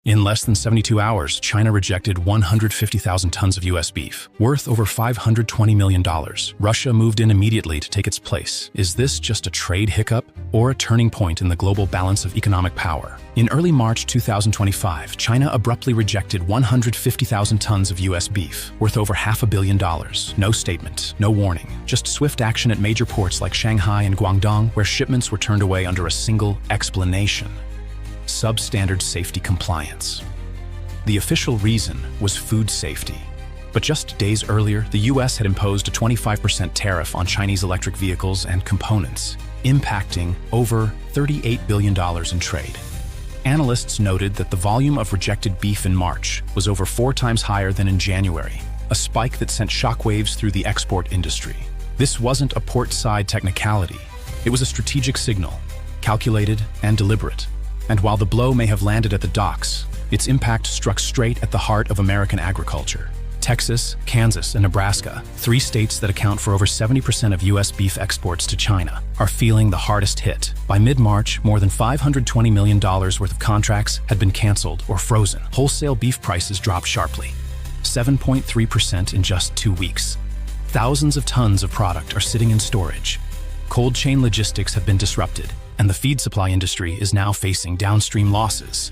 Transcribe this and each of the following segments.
In less than 72 hours, China rejected 150,000 tons of U.S. beef, worth over $520 million. Russia moved in immediately to take its place. Is this just a trade hiccup or a turning point in the global balance of economic power? In early March 2025, China abruptly rejected 150,000 tons of U.S. beef, worth over $500 million. No statement, no warning, just swift action at major ports like Shanghai and Guangdong, where shipments were turned away under a single explanation: substandard safety compliance. The official reason was food safety. But just days earlier, the US had imposed a 25% tariff on Chinese electric vehicles and components, impacting over $38 billion in trade. Analysts noted that the volume of rejected beef in March was over 4 times higher than in January, a spike that sent shockwaves through the export industry. This wasn't a port-side technicality. It was a strategic signal, calculated and deliberate. And while the blow may have landed at the docks, its impact struck straight at the heart of American agriculture. Texas, Kansas, and Nebraska, 3 states that account for over 70% of U.S. beef exports to China, are feeling the hardest hit. By mid-March, more than $520 million worth of contracts had been canceled or frozen. Wholesale beef prices dropped sharply, 7.3% in just 2 weeks. Thousands of tons of product are sitting in storage. Cold chain logistics have been disrupted, and the feed supply industry is now facing downstream losses.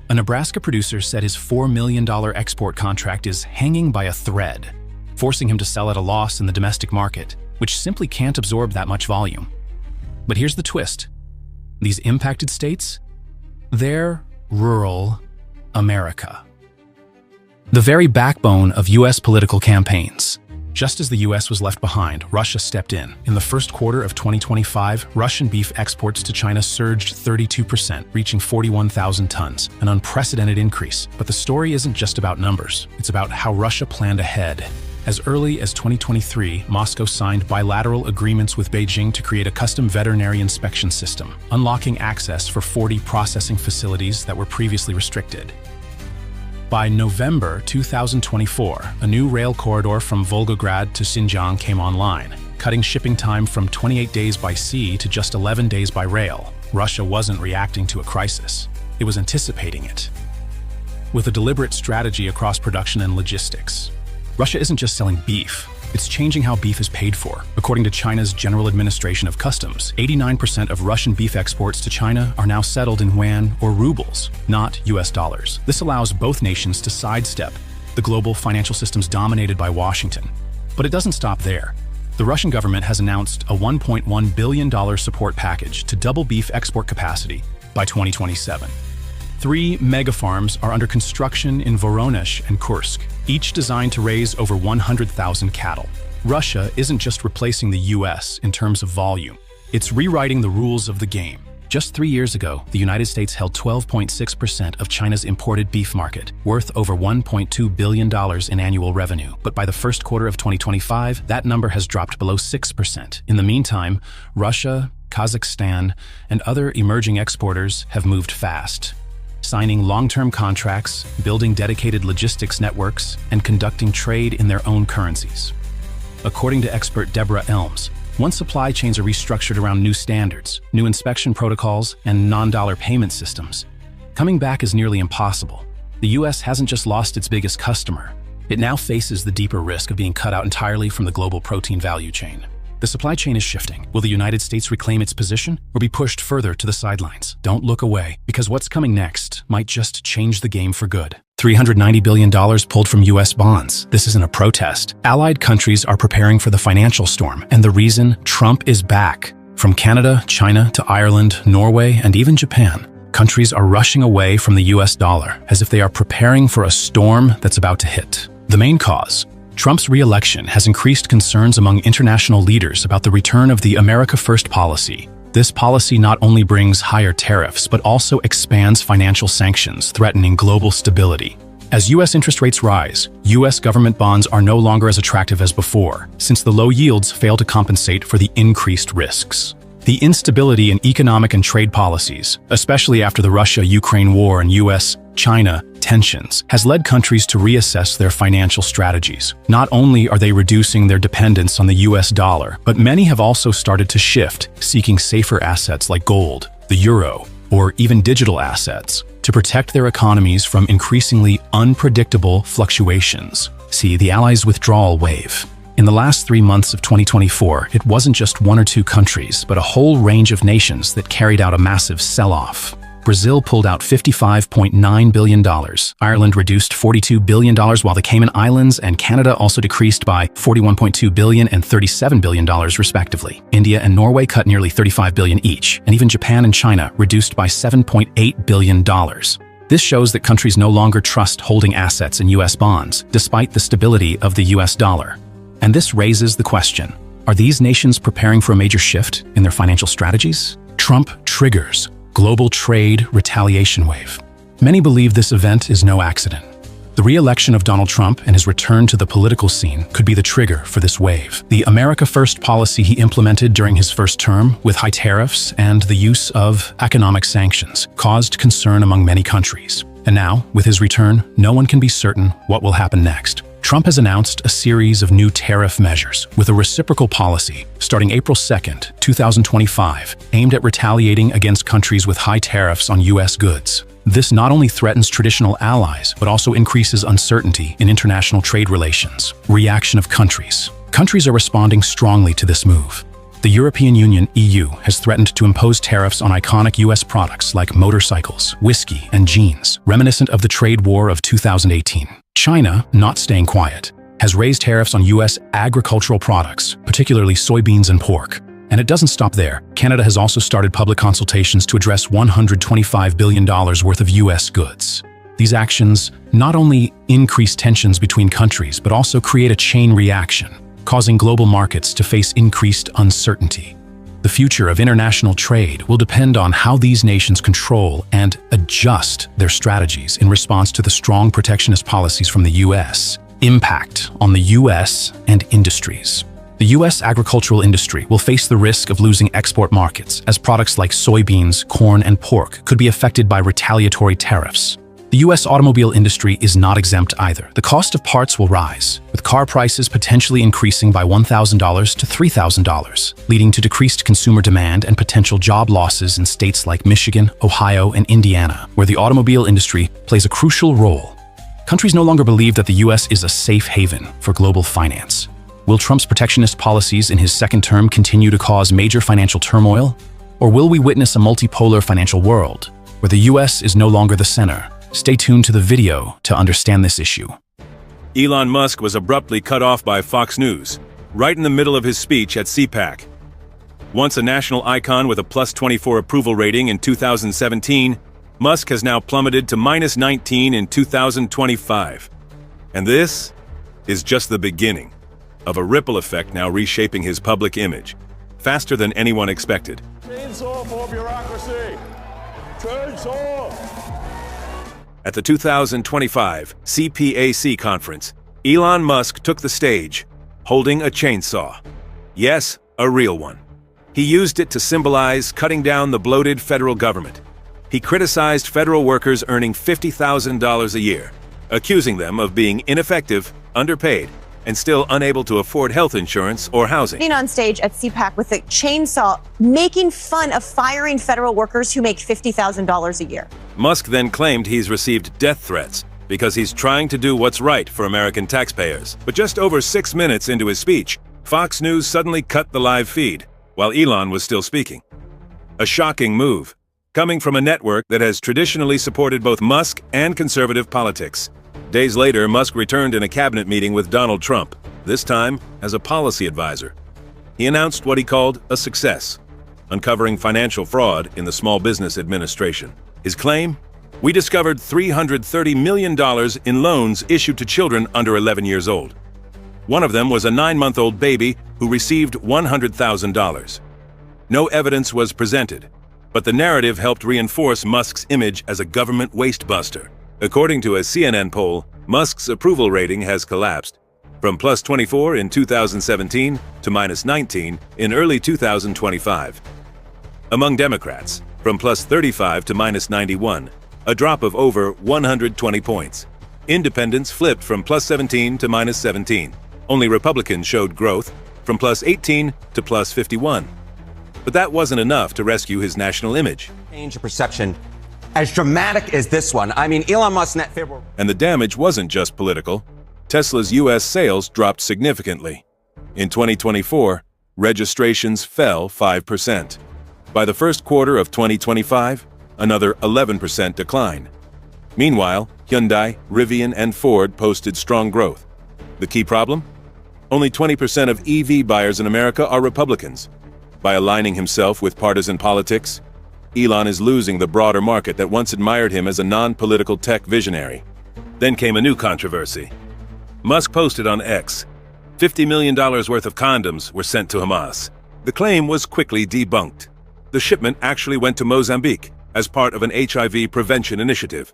A Nebraska producer said his $4 million export contract is hanging by a thread, forcing him to sell at a loss in the domestic market, which simply can't absorb that much volume. But here's the twist. These impacted states? They're rural America. The very backbone of U.S. political campaigns. Just as the U.S. was left behind, Russia stepped in. In the first quarter of 2025, Russian beef exports to China surged 32%, reaching 41,000 tons, an unprecedented increase. But the story isn't just about numbers. It's about how Russia planned ahead. As early as 2023, Moscow signed bilateral agreements with Beijing to create a custom veterinary inspection system, unlocking access for 40 processing facilities that were previously restricted. By November 2024, a new rail corridor from Volgograd to Xinjiang came online, cutting shipping time from 28 days by sea to just 11 days by rail. Russia wasn't reacting to a crisis. It was anticipating it. With a deliberate strategy across production and logistics. Russia isn't just selling beef. It's changing how beef is paid for. According to China's General Administration of Customs, 89% of Russian beef exports to China are now settled in yuan or rubles, not US dollars. This allows both nations to sidestep the global financial systems dominated by Washington. But it doesn't stop there. The Russian government has announced a $1.1 billion support package to double beef export capacity by 2027. 3 megafarms are under construction in Voronezh and Kursk, each designed to raise over 100,000 cattle. Russia isn't just replacing the US in terms of volume. It's rewriting the rules of the game. Just 3 years ago, the United States held 12.6% of China's imported beef market, worth over $1.2 billion in annual revenue. But by the first quarter of 2025, that number has dropped below 6%. In the meantime, Russia, Kazakhstan, and other emerging exporters have moved fast, signing long-term contracts, building dedicated logistics networks, and conducting trade in their own currencies. According to expert Deborah Elms, once supply chains are restructured around new standards, new inspection protocols, and non-dollar payment systems, coming back is nearly impossible. The US hasn't just lost its biggest customer. It now faces the deeper risk of being cut out entirely from the global protein value chain. The supply chain is shifting. Will the United States reclaim its position or be pushed further to the sidelines? Don't look away, because what's coming next might just change the game for good. $390 billion pulled from U.S. bonds. This isn't a protest. Allied countries are preparing for the financial storm, and the reason: Trump is back. From Canada, China, to Ireland, Norway, and even Japan, countries are rushing away from the U.S. dollar as if they are preparing for a storm that's about to hit. The main cause: Trump's re-election has increased concerns among international leaders about the return of the America First policy. This policy not only brings higher tariffs, but also expands financial sanctions, threatening global stability. As U.S. interest rates rise, U.S. government bonds are no longer as attractive as before, since the low yields fail to compensate for the increased risks. The instability in economic and trade policies, especially after the Russia-Ukraine war and U.S.-China tensions, has led countries to reassess their financial strategies. Not only are they reducing their dependence on the U.S. dollar, but many have also started to shift, seeking safer assets like gold, the euro, or even digital assets. to protect their economies from increasingly unpredictable fluctuations. See the Allies' withdrawal wave. In the last 3 months of 2024, it wasn't just 1 or 2 countries, but a whole range of nations that carried out a massive sell-off. Brazil pulled out $55.9 billion. Ireland reduced $42 billion, while the Cayman Islands and Canada also decreased by $41.2 billion and $37 billion, respectively. India and Norway cut nearly $35 billion each, and even Japan and China reduced by $7.8 billion. This shows that countries no longer trust holding assets in U.S. bonds, despite the stability of the U.S. dollar. And this raises the question, are these nations preparing for a major shift in their financial strategies? Trump triggers global trade retaliation wave. Many believe this event is no accident. The re-election of Donald Trump and his return to the political scene could be the trigger for this wave. The America First policy he implemented during his first term, with high tariffs and the use of economic sanctions, caused concern among many countries. And now, with his return, no one can be certain what will happen next. Trump has announced a series of new tariff measures with a reciprocal policy starting April 2nd, 2025, aimed at retaliating against countries with high tariffs on U.S. goods. This not only threatens traditional allies, but also increases uncertainty in international trade relations. Reaction of countries. Countries are responding strongly to this move. The European Union, EU, has threatened to impose tariffs on iconic U.S. products like motorcycles, whiskey, and jeans, reminiscent of the trade war of 2018. China, not staying quiet, has raised tariffs on U.S. agricultural products, particularly soybeans and pork. And it doesn't stop there. Canada has also started public consultations to address $125 billion worth of U.S. goods. These actions not only increase tensions between countries, but also create a chain reaction, causing global markets to face increased uncertainty. The future of international trade will depend on how these nations control and adjust their strategies in response to the strong protectionist policies from the U.S. Impact on the U.S. and industries. The U.S. agricultural industry will face the risk of losing export markets as products like soybeans, corn, and pork could be affected by retaliatory tariffs. The U.S. automobile industry is not exempt either. The cost of parts will rise, with car prices potentially increasing by $1,000 to $3,000, leading to decreased consumer demand and potential job losses in states like Michigan, Ohio, and Indiana, where the automobile industry plays a crucial role. Countries no longer believe that the U.S. is a safe haven for global finance. Will Trump's protectionist policies in his second term continue to cause major financial turmoil? Or will we witness a multipolar financial world, where the U.S. is no longer the center? Stay tuned to the video to understand this issue. Elon Musk was abruptly cut off by Fox News, right in the middle of his speech at CPAC. Once a national icon with a +24 approval rating in 2017, Musk has now plummeted to -19 in 2025. And this is just the beginning of a ripple effect now reshaping his public image, faster than anyone expected. Chainsaw for bureaucracy! Chainsaw! At the 2025 CPAC conference, Elon Musk took the stage, holding a chainsaw. Yes, a real one. He used it to symbolize cutting down the bloated federal government. He criticized federal workers earning $50,000 a year, accusing them of being ineffective, underpaid, and still unable to afford health insurance or housing. Sitting on stage at CPAC with a chainsaw, making fun of firing federal workers who make $50,000 a year. Musk then claimed he's received death threats because he's trying to do what's right for American taxpayers. But just over 6 minutes into his speech, Fox News suddenly cut the live feed while Elon was still speaking. A shocking move, coming from a network that has traditionally supported both Musk and conservative politics. Days later, Musk returned in a cabinet meeting with Donald Trump, this time as a policy advisor. He announced what he called a success, uncovering financial fraud in the Small Business Administration. His claim? We discovered $330 million in loans issued to children under 11 years old. One of them was a 9-month-old baby who received $100,000. No evidence was presented, but the narrative helped reinforce Musk's image as a government wastebuster. According to a CNN poll, Musk's approval rating has collapsed from +24 in 2017 to -19 in early 2025. Among Democrats, from +35 to -91, a drop of over 120 points. Independents flipped from +17 to -17. Only Republicans showed growth from +18 to +51. But that wasn't enough to rescue his national image. Change of perception as dramatic as this one. I mean, Elon Musk's net favorable. And the damage wasn't just political. Tesla's U.S. sales dropped significantly. In 2024, registrations fell 5%. By the first quarter of 2025, another 11% decline. Meanwhile, Hyundai, Rivian, and Ford posted strong growth. The key problem? Only 20% of EV buyers in America are Republicans. By aligning himself with partisan politics, Elon is losing the broader market that once admired him as a non-political tech visionary. Then came a new controversy. Musk posted on X, $50 million worth of condoms were sent to Hamas. The claim was quickly debunked. The shipment actually went to Mozambique as part of an HIV prevention initiative.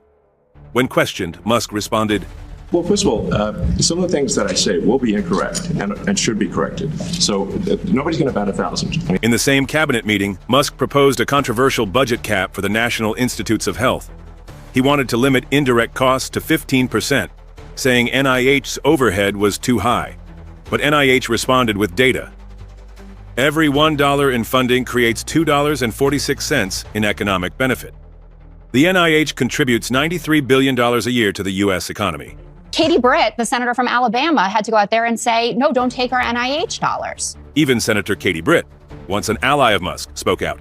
When questioned, Musk responded, Well, first of all, some of the things that I say will be incorrect and should be corrected. So nobody's going to bat 1,000. In the same cabinet meeting, Musk proposed a controversial budget cap for the National Institutes of Health. He wanted to limit indirect costs to 15%, saying NIH's overhead was too high. But NIH responded with data. Every $1 in funding creates $2.46 in economic benefit. The NIH contributes $93 billion a year to the U.S. economy. Katie Britt, the senator from Alabama, had to go out there and say, no, don't take our NIH dollars. Even Senator Katie Britt, once an ally of Musk, spoke out.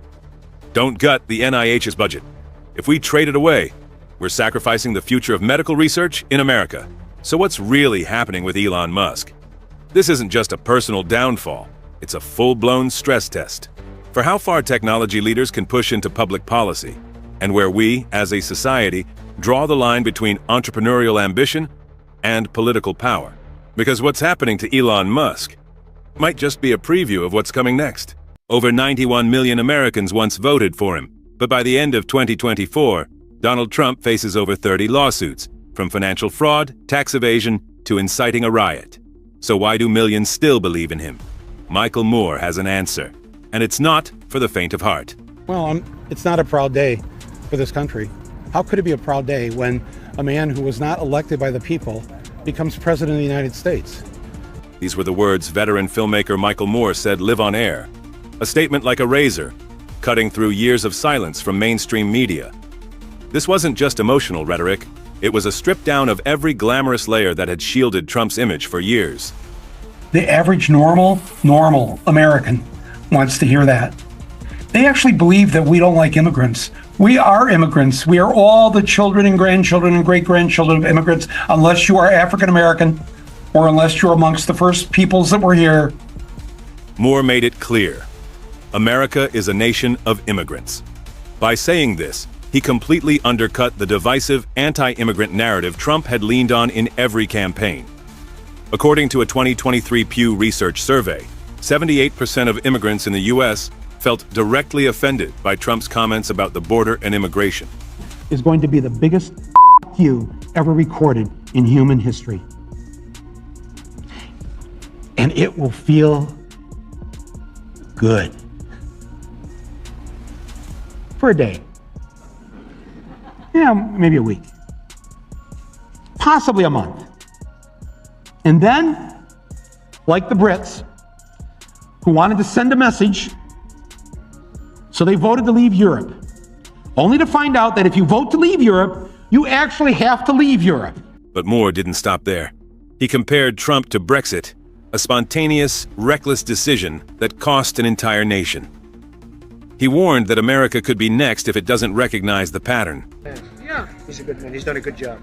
Don't gut the NIH's budget. If we trade it away, we're sacrificing the future of medical research in America. So what's really happening with Elon Musk? This isn't just a personal downfall. It's a full-blown stress test for how far technology leaders can push into public policy and where we, as a society, draw the line between entrepreneurial ambition and political power. Because what's happening to Elon Musk might just be a preview of what's coming next. Over 91 million Americans once voted for him, but by the end of 2024, Donald Trump faces over 30 lawsuits, from financial fraud, tax evasion, to inciting a riot. So why do millions still believe in him? Michael Moore has an answer, and it's not for the faint of heart. Well, it's not a proud day for this country. How could it be a proud day when a man who was not elected by the people becomes president of the United States? These were the words veteran filmmaker Michael Moore said live on air. A statement like a razor, cutting through years of silence from mainstream media. This wasn't just emotional rhetoric. It was a strip down of every glamorous layer that had shielded Trump's image for years. The average normal American wants to hear that. They actually believe that we don't like immigrants. We are immigrants. We are all the children and grandchildren and great-grandchildren of immigrants, unless you are African American or unless you're amongst the first peoples that were here. Moore made it clear. America is a nation of immigrants. By saying this, he completely undercut the divisive anti-immigrant narrative Trump had leaned on in every campaign. According to a 2023 Pew Research survey, 78% of immigrants in the U.S. felt directly offended by Trump's comments about the border and immigration. Is going to be the biggest you ever recorded in human history. And it will feel good. For a day. Yeah, maybe a week. Possibly a month. And then, like the Brits, who wanted to send a message, so they voted to leave Europe, only to find out that if you vote to leave Europe, you actually have to leave Europe. But Moore didn't stop there. He compared Trump to Brexit, a spontaneous, reckless decision that cost an entire nation. He warned that America could be next if it doesn't recognize the pattern. Yeah, he's a good man. He's done a good job.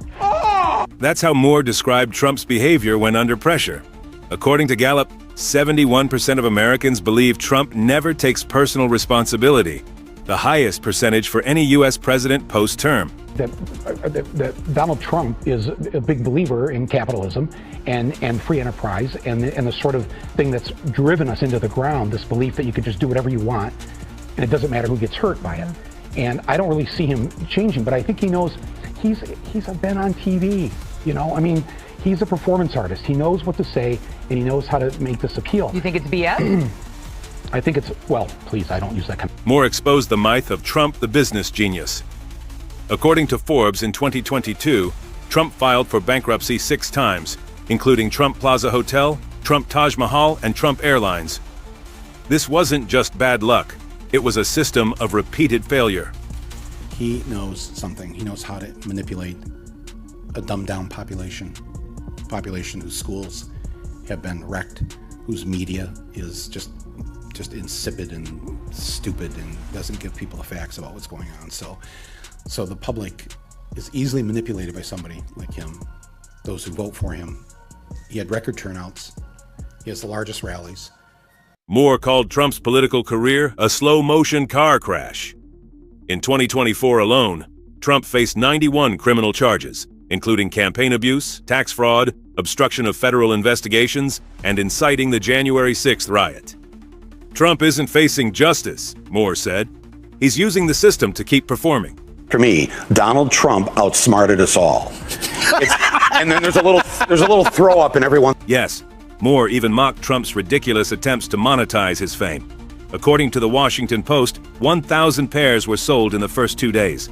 That's how Moore described Trump's behavior when under pressure. According to Gallup, 71% of Americans believe Trump never takes personal responsibility, the highest percentage for any U.S. president post-term. That Donald Trump is a big believer in capitalism and free enterprise and the sort of thing that's driven us into the ground, this belief that you can just do whatever you want and it doesn't matter who gets hurt by it. And I don't really see him changing, but I think he knows he's been on TV, you know? I mean, he's a performance artist. He knows what to say and he knows how to make this appeal. You think it's BS? I think it's, well, please, I don't use that kind of... Moore exposed the myth of Trump, the business genius. According to Forbes, in 2022, Trump filed for bankruptcy 6 times, including Trump Plaza Hotel, Trump Taj Mahal, and Trump Airlines. This wasn't just bad luck. It was a system of repeated failure. he knows something. He knows how to manipulate a dumbed-down population whose schools have been wrecked, whose media is just insipid and stupid and doesn't give people the facts about what's going on. So the public is easily manipulated by somebody like him, those who vote for him. He had record turnouts. He has the largest rallies. Moore called Trump's political career a slow-motion car crash. In 2024 alone, Trump faced 91 criminal charges, including campaign abuse, tax fraud, obstruction of federal investigations, and inciting the January 6th riot. Trump isn't facing justice, Moore said. He's using the system to keep performing. For me, Donald Trump outsmarted us all. And then there's a little throw up in everyone. Yes, Moore even mocked Trump's ridiculous attempts to monetize his fame. According to the Washington Post, 1,000 pairs were sold in the first 2 days.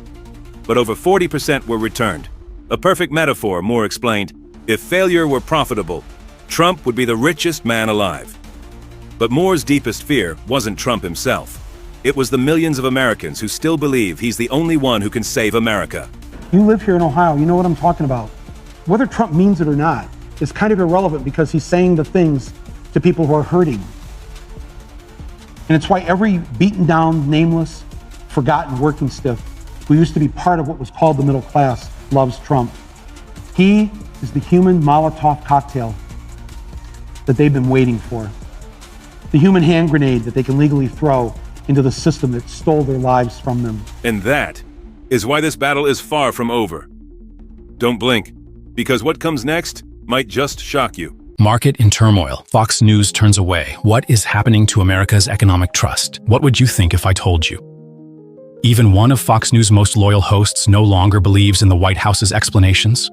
But over 40% were returned. A perfect metaphor, Moore explained. If failure were profitable, Trump would be the richest man alive. But Moore's deepest fear wasn't Trump himself. It was the millions of Americans who still believe he's the only one who can save America. You live here in Ohio, you know what I'm talking about. Whether Trump means it or not is kind of irrelevant because he's saying the things to people who are hurting. And it's why every beaten down, nameless, forgotten working stiff who used to be part of what was called the middle class loves Trump. He is the human Molotov cocktail that they've been waiting for. The human hand grenade that they can legally throw into the system that stole their lives from them. And that is why this battle is far from over. Don't blink, because what comes next might just shock you. Market in turmoil. Fox News turns away. What is happening to America's economic trust? What would you think if I told you? Even one of Fox News' most loyal hosts no longer believes in the White House's explanations.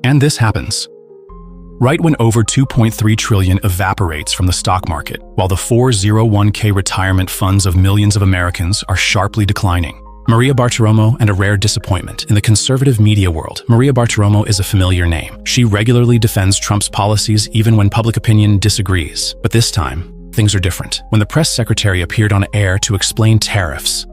And this happens right when over $2.3 trillion evaporates from the stock market, while the 401k retirement funds of millions of Americans are sharply declining. Maria Bartiromo and a rare disappointment. In the conservative media world, Maria Bartiromo is a familiar name. She regularly defends Trump's policies even when public opinion disagrees. But this time, things are different. When the press secretary appeared on air to explain tariffs,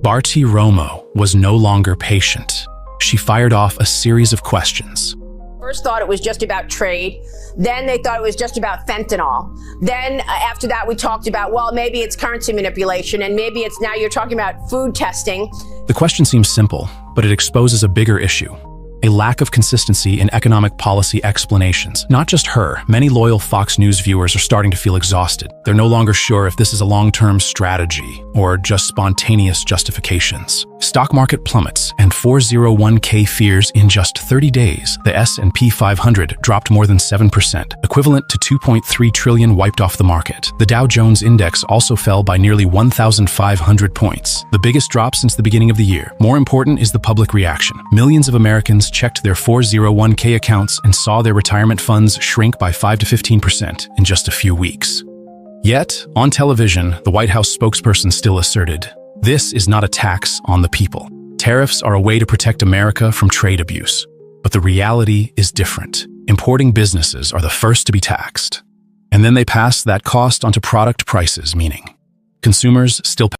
Bartiromo was no longer patient. She fired off a series of questions. First thought it was just about trade. Then they thought it was just about fentanyl. Then after that, we talked about, well, maybe it's currency manipulation, and maybe it's now you're talking about food testing. The question seems simple, but it exposes a bigger issue. A lack of consistency in economic policy explanations. Not just her, many loyal Fox News viewers are starting to feel exhausted. They're no longer sure if this is a long-term strategy or just spontaneous justifications. Stock market plummets and 401k fears in just 30 days. The S&P 500 dropped more than 7%, equivalent to $2.3 trillion wiped off the market. The Dow Jones Index also fell by nearly 1,500 points, the biggest drop since the beginning of the year. More important is the public reaction. Millions of Americans checked their 401k accounts and saw their retirement funds shrink by 5 to 15% in just a few weeks. Yet, on television, the White House spokesperson still asserted, "This is not a tax on the people. Tariffs are a way to protect America from trade abuse." But the reality is different. Importing businesses are the first to be taxed. And then they pass that cost onto product prices, meaning consumers still pay